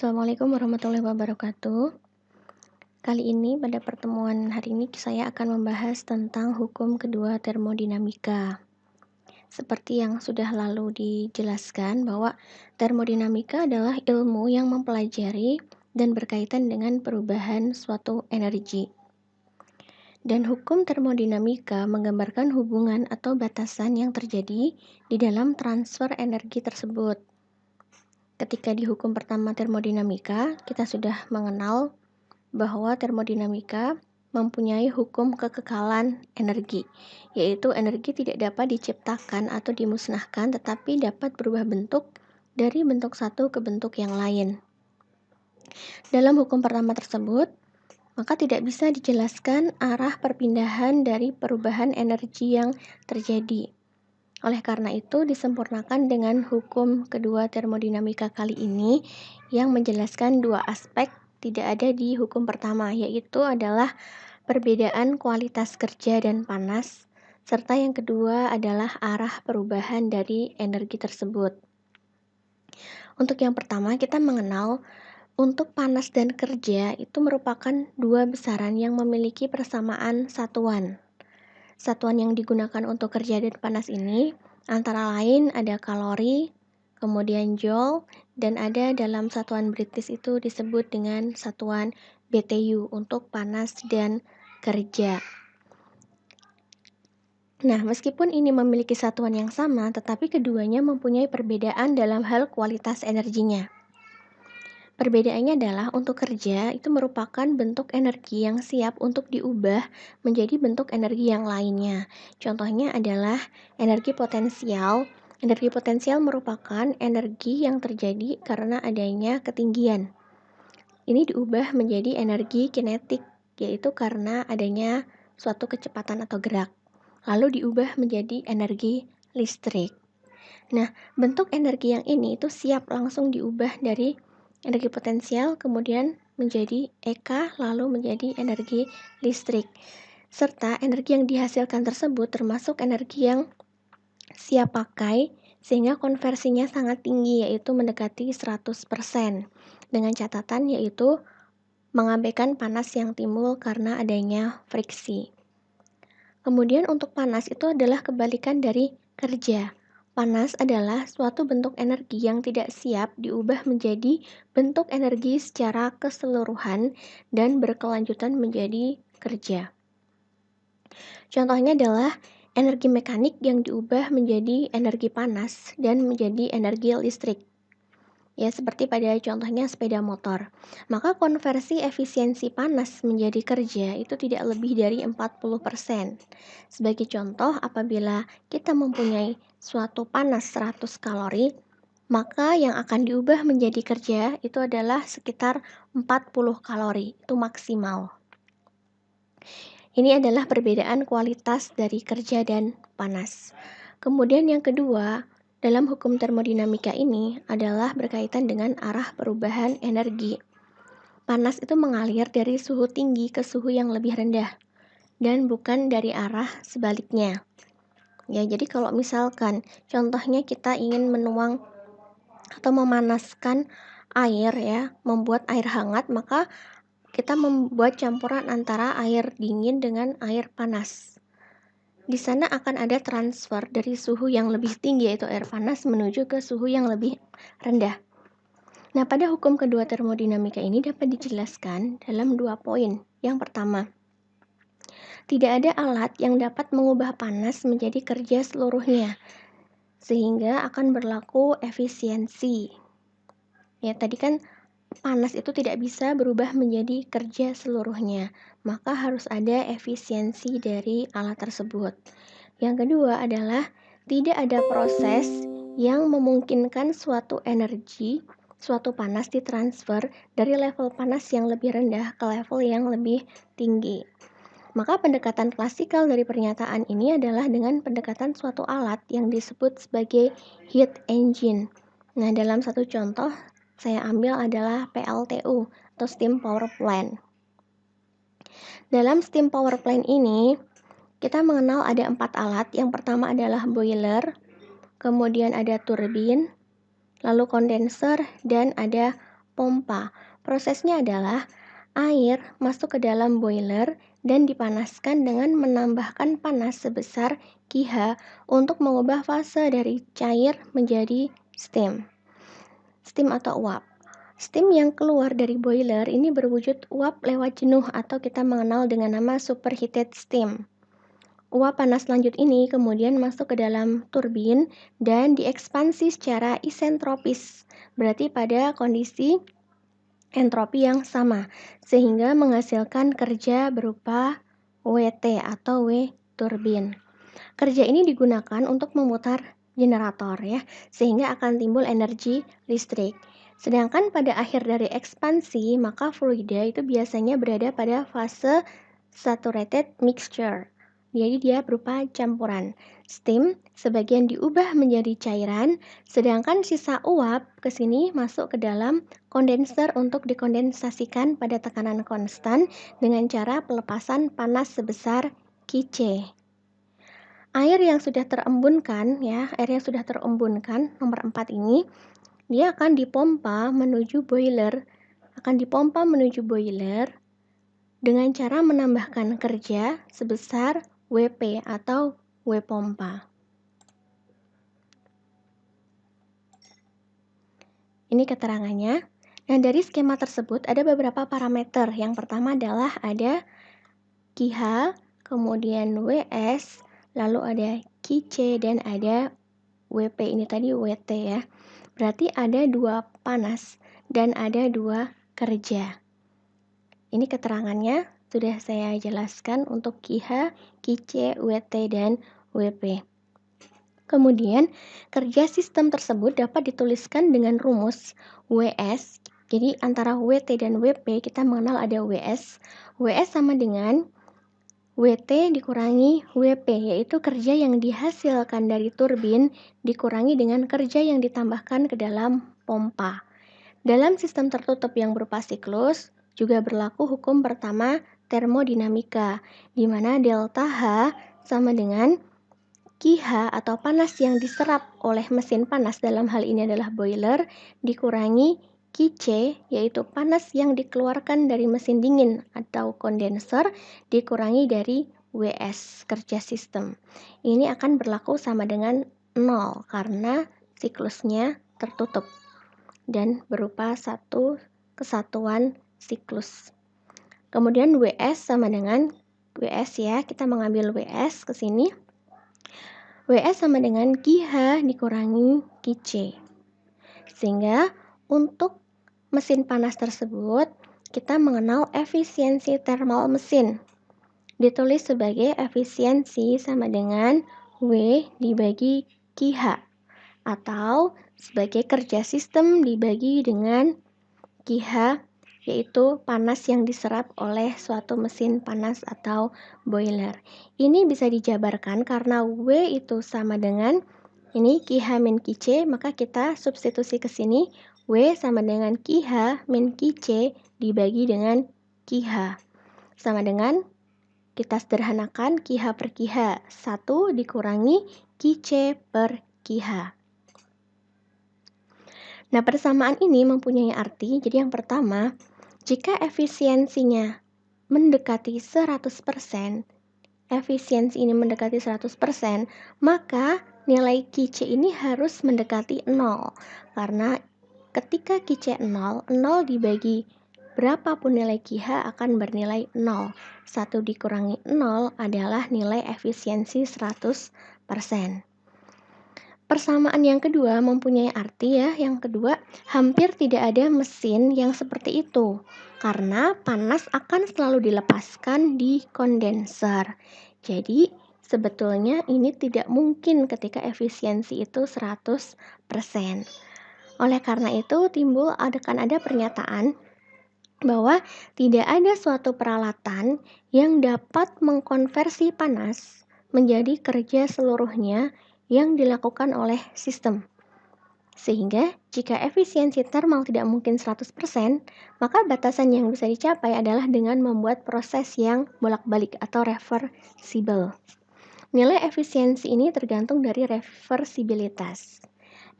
Assalamualaikum warahmatullahi wabarakatuh. Kali ini pada pertemuan hari ini saya akan membahas tentang hukum kedua termodinamika. Seperti yang sudah lalu dijelaskan bahwa termodinamika adalah ilmu yang mempelajari dan berkaitan dengan perubahan suatu energi. Dan hukum termodinamika menggambarkan hubungan atau batasan yang terjadi di dalam transfer energi tersebut. Ketika di hukum pertama termodinamika, kita sudah mengenal bahwa termodinamika mempunyai hukum kekekalan energi, yaitu energi tidak dapat diciptakan atau dimusnahkan tetapi dapat berubah bentuk dari bentuk satu ke bentuk yang lain. Dalam hukum pertama tersebut, maka tidak bisa dijelaskan arah perpindahan dari perubahan energi yang terjadi. Oleh karena itu, disempurnakan dengan hukum kedua termodinamika kali ini yang menjelaskan dua aspek tidak ada di hukum pertama, yaitu adalah perbedaan kualitas kerja dan panas, serta yang kedua adalah arah perubahan dari energi tersebut. Untuk yang pertama, kita mengenal untuk panas dan kerja itu merupakan dua besaran yang memiliki persamaan satuan. Satuan yang digunakan untuk kerja dan panas ini antara lain ada kalori, kemudian joule, dan ada dalam satuan British itu disebut dengan satuan BTU untuk panas dan kerja. Nah, meskipun ini memiliki satuan yang sama, tetapi keduanya mempunyai perbedaan dalam hal kualitas energinya. Perbedaannya adalah untuk kerja itu merupakan bentuk energi yang siap untuk diubah menjadi bentuk energi yang lainnya. Contohnya adalah energi potensial. Energi potensial merupakan energi yang terjadi karena adanya ketinggian. Ini diubah menjadi energi kinetik, yaitu karena adanya suatu kecepatan atau gerak. Lalu diubah menjadi energi listrik. Nah, bentuk energi yang ini itu siap langsung diubah dari energi potensial kemudian menjadi EK lalu menjadi energi listrik. Serta energi yang dihasilkan tersebut termasuk energi yang siap pakai sehingga konversinya sangat tinggi yaitu mendekati 100%. Dengan catatan yaitu mengabaikan panas yang timbul karena adanya friksi. Kemudian untuk panas itu adalah kebalikan dari kerja. Panas adalah suatu bentuk energi yang tidak siap diubah menjadi bentuk energi secara keseluruhan dan berkelanjutan menjadi kerja. Contohnya adalah energi mekanik yang diubah menjadi energi panas dan menjadi energi listrik. Ya, seperti pada contohnya sepeda motor. Maka konversi efisiensi panas menjadi kerja itu tidak lebih dari 40%. Sebagai contoh, apabila kita mempunyai suatu panas 100 kalori, maka yang akan diubah menjadi kerja itu adalah sekitar 40 kalori, itu maksimal. Ini adalah perbedaan kualitas dari kerja dan panas. Kemudian yang kedua, dalam hukum termodinamika ini adalah berkaitan dengan arah perubahan energi. Panas itu mengalir dari suhu tinggi ke suhu yang lebih rendah dan bukan dari arah sebaliknya. Ya, jadi kalau misalkan contohnya kita ingin menuang atau memanaskan air ya, membuat air hangat, maka kita membuat campuran antara air dingin dengan air panas. Di sana akan ada transfer dari suhu yang lebih tinggi yaitu air panas menuju ke suhu yang lebih rendah. Nah, pada hukum kedua termodinamika ini dapat dijelaskan dalam dua poin. Yang pertama, tidak ada alat yang dapat mengubah panas menjadi kerja seluruhnya, sehingga akan berlaku efisiensi. Ya, tadi kan panas itu tidak bisa berubah menjadi kerja seluruhnya, maka harus ada efisiensi dari alat tersebut. Yang kedua adalah tidak ada proses yang memungkinkan suatu energi, suatu panas ditransfer dari level panas yang lebih rendah ke level yang lebih tinggi. Maka pendekatan klasikal dari pernyataan ini adalah dengan pendekatan suatu alat yang disebut sebagai heat engine. Nah, dalam satu contoh saya ambil adalah PLTU atau steam power plant. Dalam steam power plant ini, kita mengenal ada 4 alat. Yang pertama adalah boiler, kemudian ada turbin, lalu kondenser, dan ada pompa. Prosesnya adalah air masuk ke dalam boiler dan dipanaskan dengan menambahkan panas sebesar pH untuk mengubah fase dari cair menjadi steam. Steam atau uap. Steam yang keluar dari boiler ini berwujud uap lewat jenuh atau kita mengenal dengan nama superheated steam. Uap panas lanjut ini kemudian masuk ke dalam turbin dan diekspansi secara isentropis, berarti pada kondisi entropi yang sama, sehingga menghasilkan kerja berupa WT atau W turbin. Kerja ini digunakan untuk memutar generator ya, sehingga akan timbul energi listrik. Sedangkan pada akhir dari ekspansi, maka fluida itu biasanya berada pada fase saturated mixture. Jadi dia berupa campuran. Steam sebagian diubah menjadi cairan, sedangkan sisa uap ke sini masuk ke dalam kondenser untuk dikondensasikan pada tekanan konstan dengan cara pelepasan panas sebesar Qc. Air yang sudah terembunkan nomor 4 ini, dia akan dipompa menuju boiler dengan cara menambahkan kerja sebesar WP atau W pompa. Ini keterangannya. Nah, dari skema tersebut ada beberapa parameter. Yang pertama adalah ada QH, kemudian WS, lalu ada QC, dan ada WP, ini tadi WT ya. Berarti ada 2 panas dan ada 2 kerja. Ini keterangannya sudah saya jelaskan untuk QH, QC, WT, dan WP. Kemudian, kerja sistem tersebut dapat dituliskan dengan rumus WS. Jadi, antara WT dan WP kita mengenal ada WS. WS sama dengan WT dikurangi WP, yaitu kerja yang dihasilkan dari turbin dikurangi dengan kerja yang ditambahkan ke dalam pompa. Dalam sistem tertutup yang berupa siklus, juga berlaku hukum pertama termodinamika, di mana delta H sama dengan QH atau panas yang diserap oleh mesin panas, dalam hal ini adalah boiler, dikurangi QC, yaitu panas yang dikeluarkan dari mesin dingin atau kondenser, dikurangi dari WS, kerja sistem. Ini akan berlaku sama dengan 0 karena siklusnya tertutup dan berupa satu kesatuan siklus. Kemudian WS sama dengan WS ya, kita mengambil WS ke sini. WS sama dengan QH dikurangi QC. Sehingga untuk mesin panas tersebut, kita mengenal efisiensi thermal mesin. Ditulis sebagai efisiensi sama dengan W dibagi QH. Atau sebagai kerja sistem dibagi dengan QH, yaitu panas yang diserap oleh suatu mesin panas atau boiler. Ini bisa dijabarkan karena W itu sama dengan ini QH min QC, maka kita substitusi ke sini W sama dengan QH min QC dibagi dengan QH. Sama dengan kita sederhanakan QH per QH 1 dikurangi QC per QH. Nah, persamaan ini mempunyai arti, jadi yang pertama, jika efisiensinya mendekati 100%, maka nilai QC ini harus mendekati 0. Karena ketika QC 0, 0 dibagi berapapun nilai QH akan bernilai 0. 1 dikurangi 0 adalah nilai efisiensi 100%. Persamaan yang kedua mempunyai arti ya. Yang kedua, hampir tidak ada mesin yang seperti itu karena panas akan selalu dilepaskan di kondenser. Jadi, sebetulnya ini tidak mungkin ketika efisiensi itu 100%. Oleh karena itu, akan ada pernyataan bahwa tidak ada suatu peralatan yang dapat mengkonversi panas menjadi kerja seluruhnya yang dilakukan oleh sistem. Sehingga jika efisiensi thermal tidak mungkin 100%, maka batasan yang bisa dicapai adalah dengan membuat proses yang bolak-balik atau reversible. Nilai efisiensi ini tergantung dari reversibilitas.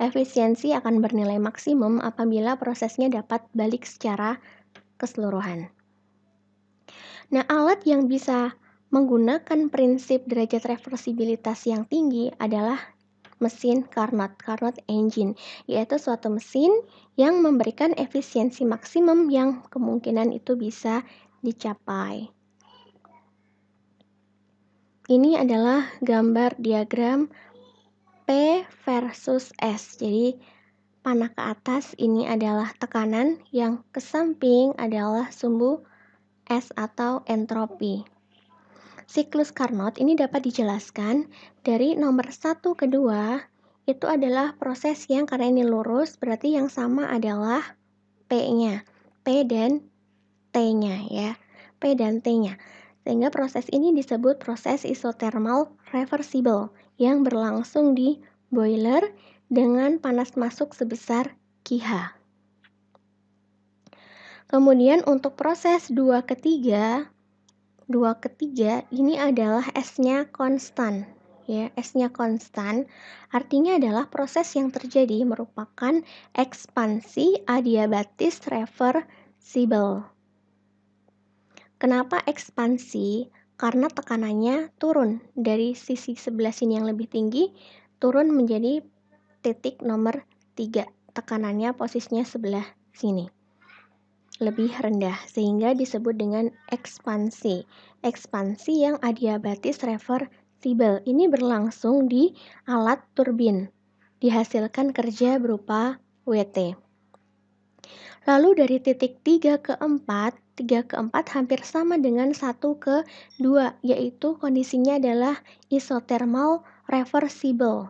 Efisiensi akan bernilai maksimum apabila prosesnya dapat balik secara keseluruhan. Nah, alat yang bisa menggunakan prinsip derajat reversibilitas yang tinggi adalah mesin Carnot engine, yaitu suatu mesin yang memberikan efisiensi maksimum yang kemungkinan itu bisa dicapai. Ini adalah gambar diagram P versus S. Jadi panah ke atas ini adalah tekanan, yang ke samping adalah sumbu S atau entropi. Siklus Carnot ini dapat dijelaskan dari nomor 1 ke 2 itu adalah proses yang karena ini lurus berarti yang sama adalah P-nya, P dan T-nya ya, P dan T-nya. Sehingga proses ini disebut proses isothermal reversible yang berlangsung di boiler dengan panas masuk sebesar Qh. Kemudian untuk proses 2 ke 3 ini adalah S-nya konstan. Ya, S-nya konstan artinya adalah proses yang terjadi merupakan ekspansi adiabatis reversible. Kenapa ekspansi? Karena tekanannya turun dari sisi sebelah sini yang lebih tinggi, turun menjadi titik nomor 3. Tekanannya posisinya sebelah sini, lebih rendah, sehingga disebut dengan ekspansi. Ekspansi yang adiabatis reversible ini berlangsung di alat turbin, dihasilkan kerja berupa WT. Lalu dari titik 3 ke 4 hampir sama dengan 1 ke 2, yaitu kondisinya adalah isothermal reversible.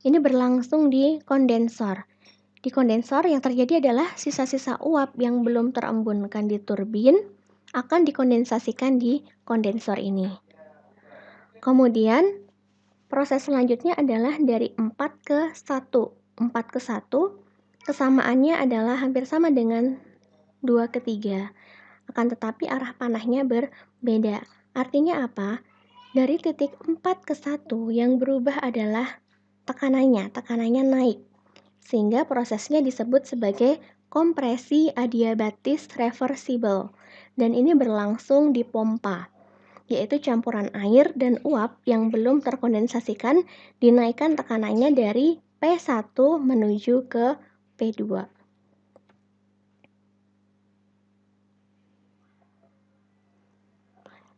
Ini berlangsung di kondensor. Di kondensor yang terjadi adalah sisa-sisa uap yang belum terembunkan di turbin akan dikondensasikan di kondensor ini. Kemudian proses selanjutnya adalah dari 4 ke 1. 4 ke 1 kesamaannya adalah hampir sama dengan 2 ke 3. Akan tetapi arah panahnya berbeda. Artinya apa? Dari titik 4 ke 1 yang berubah adalah tekanannya naik. Sehingga prosesnya disebut sebagai kompresi adiabatis reversible. Dan ini berlangsung di pompa, yaitu campuran air dan uap yang belum terkondensasikan dinaikkan tekanannya dari P1 menuju ke P2.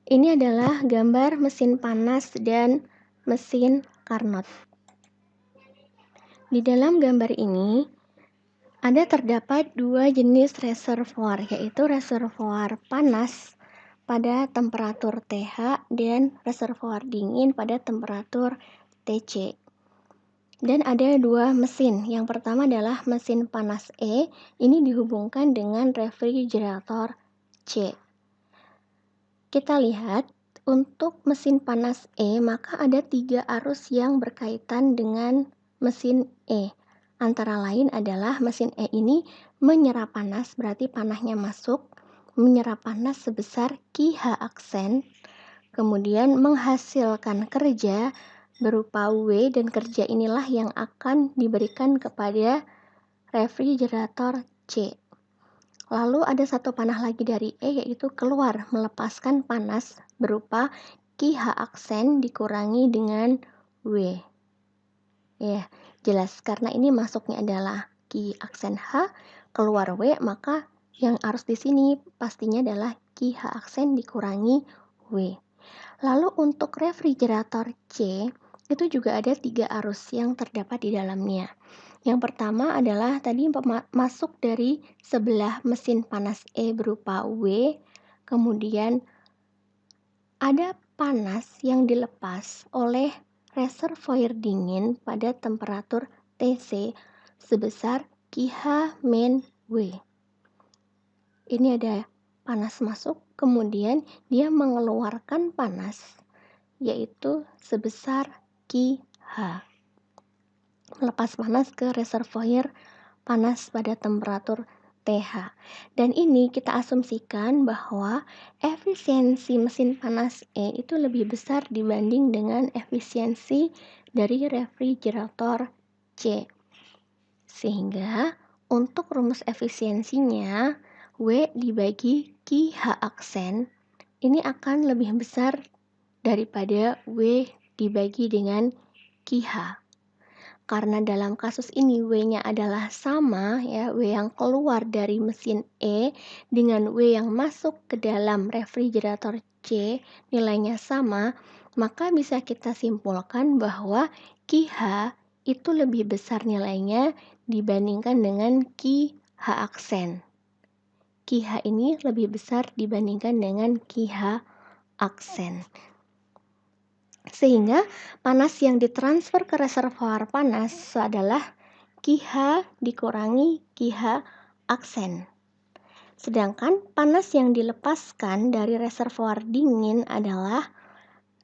Ini adalah gambar mesin panas dan mesin Carnot. Di dalam gambar ini terdapat dua jenis reservoir, yaitu reservoir panas pada temperatur TH dan reservoir dingin pada temperatur TC. Dan ada dua mesin. Yang pertama adalah mesin panas E, ini dihubungkan dengan refrigerator C. Kita lihat untuk mesin panas E, maka ada 3 arus yang berkaitan dengan mesin E. Antara lain adalah mesin E ini menyerap panas, berarti panahnya masuk, menyerap panas sebesar Qh aksen, kemudian menghasilkan kerja berupa W, dan kerja inilah yang akan diberikan kepada refrigerator C. Lalu ada satu panah lagi dari E, yaitu keluar melepaskan panas berupa Qh aksen dikurangi dengan W. Ya, jelas karena ini masuknya adalah Qh aksen H, keluar W, maka yang arus di sini pastinya adalah Qh aksen dikurangi W. Lalu untuk refrigerator C, itu juga ada 3 arus yang terdapat di dalamnya. Yang pertama adalah tadi masuk dari sebelah mesin panas E berupa W, kemudian ada panas yang dilepas oleh reservoir dingin pada temperatur TC sebesar Qh min W. Ini ada panas masuk, kemudian dia mengeluarkan panas, yaitu sebesar Qh. Melepas panas ke reservoir panas pada temperatur TH. Dan ini kita asumsikan bahwa efisiensi mesin panas E itu lebih besar dibanding dengan efisiensi dari refrigerator C. Sehingga untuk rumus efisiensinya, W dibagi QH aksen ini akan lebih besar daripada W dibagi dengan QH. Karena dalam kasus ini W-nya adalah sama ya, W yang keluar dari mesin E dengan W yang masuk ke dalam refrigerator C nilainya sama, maka bisa kita simpulkan bahwa QH itu lebih besar nilainya dibandingkan dengan QH aksen. QH ini lebih besar dibandingkan dengan QH aksen. Sehingga panas yang ditransfer ke reservoir panas adalah QH dikurangi QH aksen. Sedangkan panas yang dilepaskan dari reservoir dingin adalah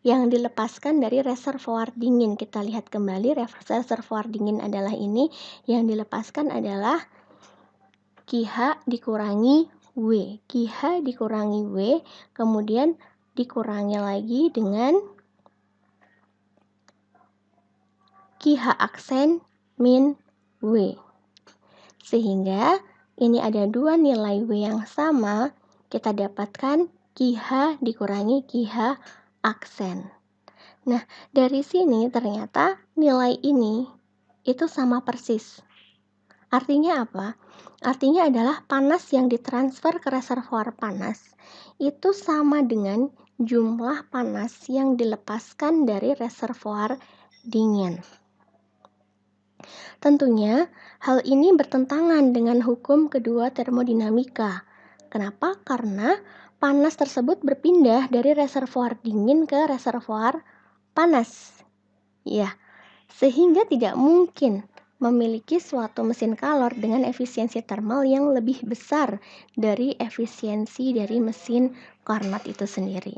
yang dilepaskan dari reservoir dingin. Kita lihat kembali reservoir dingin adalah ini, yang dilepaskan adalah QH dikurangi W. QH dikurangi W, kemudian dikurangi lagi dengan QH aksen min W. Sehingga ini ada dua nilai W yang sama, kita dapatkan QH dikurangi QH aksen. Nah, dari sini ternyata nilai ini itu sama persis. Artinya apa? Artinya adalah panas yang ditransfer ke reservoir panas itu sama dengan jumlah panas yang dilepaskan dari reservoir dingin. Tentunya, hal ini bertentangan dengan hukum kedua termodinamika. Kenapa? Karena panas tersebut berpindah dari reservoir dingin ke reservoir panas. Ya, sehingga tidak mungkin memiliki suatu mesin kalor dengan efisiensi termal yang lebih besar dari efisiensi dari mesin Carnot itu sendiri.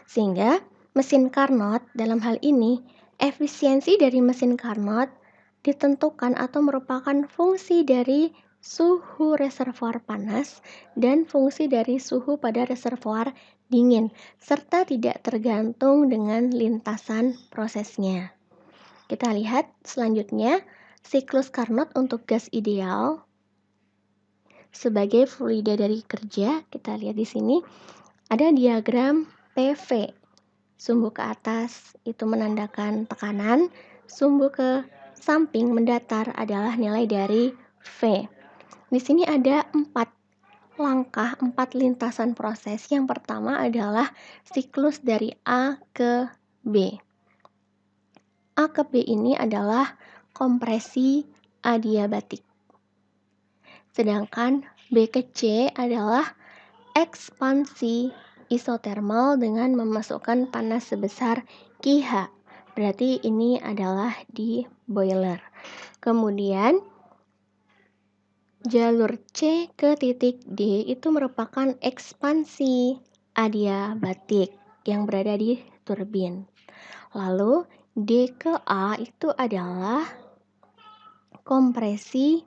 Sehingga mesin Carnot dalam hal ini, efisiensi dari mesin Carnot ditentukan atau merupakan fungsi dari suhu reservoir panas dan fungsi dari suhu pada reservoir dingin, serta tidak tergantung dengan lintasan prosesnya. Kita lihat selanjutnya, siklus Carnot untuk gas ideal sebagai fluida dari kerja. Kita lihat di sini ada diagram PV. Sumbu ke atas itu menandakan tekanan, sumbu ke samping mendatar adalah nilai dari V. Di sini ada 4 langkah, 4 lintasan proses. Yang pertama adalah siklus dari A ke B. A ke B ini adalah kompresi adiabatik. Sedangkan B ke C adalah ekspansi isotermal dengan memasukkan panas sebesar QH. Berarti ini adalah di boiler. Kemudian jalur C ke titik D itu merupakan ekspansi adiabatik yang berada di turbin. Lalu D ke A itu adalah kompresi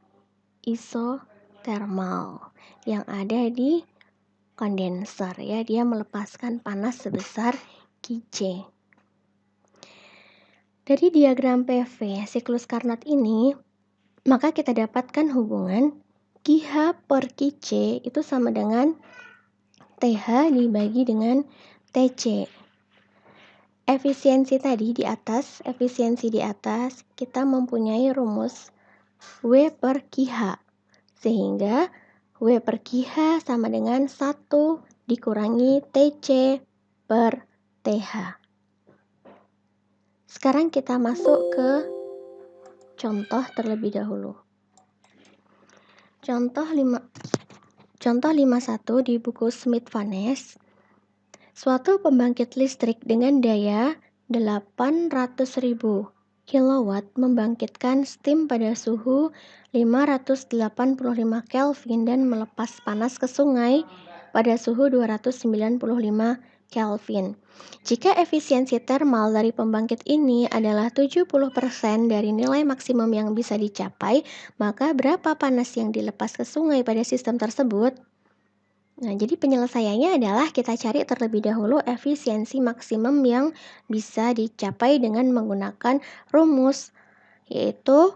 isotermal yang ada di kondenser ya, dia melepaskan panas sebesar Qc. Dari diagram PV siklus Carnot ini, maka kita dapatkan hubungan QH per Qc itu sama dengan TH dibagi dengan TC. Efisiensi di atas kita mempunyai rumus W per QH. Sehingga W per QH sama dengan 1 dikurangi TC per TH. Sekarang kita masuk ke contoh terlebih dahulu. Contoh 51 di buku Smith-Van Ness. Suatu pembangkit listrik dengan daya 800.000 kilowatt membangkitkan steam pada suhu 585 Kelvin dan melepas panas ke sungai pada suhu 295 Kelvin. Jika efisiensi termal dari pembangkit ini adalah 70% dari nilai maksimum yang bisa dicapai, maka berapa panas yang dilepas ke sungai pada sistem tersebut? Nah, jadi penyelesaiannya adalah kita cari terlebih dahulu efisiensi maksimum yang bisa dicapai dengan menggunakan rumus, yaitu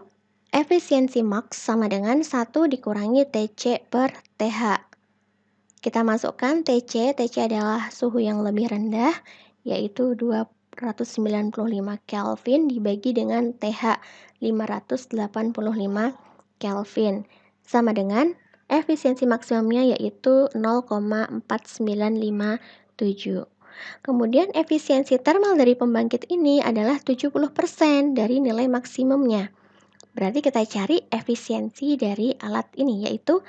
efisiensi maks sama dengan 1 dikurangi TC per TH. Kita masukkan TC adalah suhu yang lebih rendah, yaitu 295 Kelvin dibagi dengan TH 585 Kelvin, sama dengan efisiensi maksimumnya yaitu 0,4957. Kemudian efisiensi thermal dari pembangkit ini adalah 70% dari nilai maksimumnya. Berarti kita cari efisiensi dari alat ini yaitu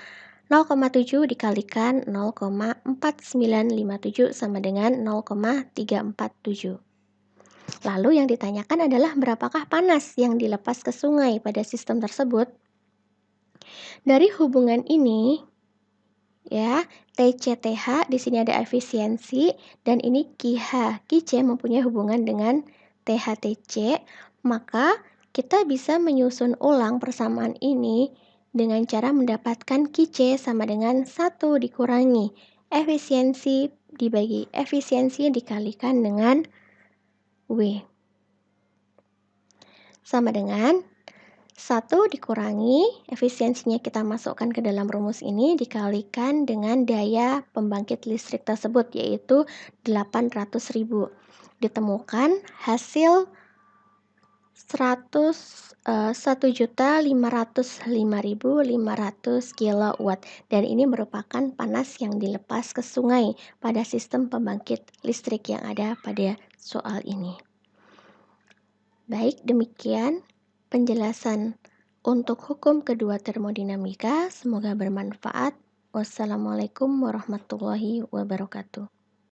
0,7 dikalikan 0,4957 sama dengan 0,347. Lalu yang ditanyakan adalah berapakah panas yang dilepas ke sungai pada sistem tersebut. Dari hubungan ini, ya, TCTH di sini ada efisiensi dan ini QH. QC mempunyai hubungan dengan THTC, maka kita bisa menyusun ulang persamaan ini dengan cara mendapatkan QC sama dengan 1 dikurangi efisiensi dibagi efisiensi dikalikan dengan W. Sama dengan 1 dikurangi efisiensinya kita masukkan ke dalam rumus ini dikalikan dengan daya pembangkit listrik tersebut yaitu 800.000. Ditemukan hasil 1.505.500 kilowatt dan ini merupakan panas yang dilepas ke sungai pada sistem pembangkit listrik yang ada pada soal ini. Baik, demikian penjelasan untuk hukum kedua termodinamika. Semoga bermanfaat. Wassalamualaikum warahmatullahi wabarakatuh.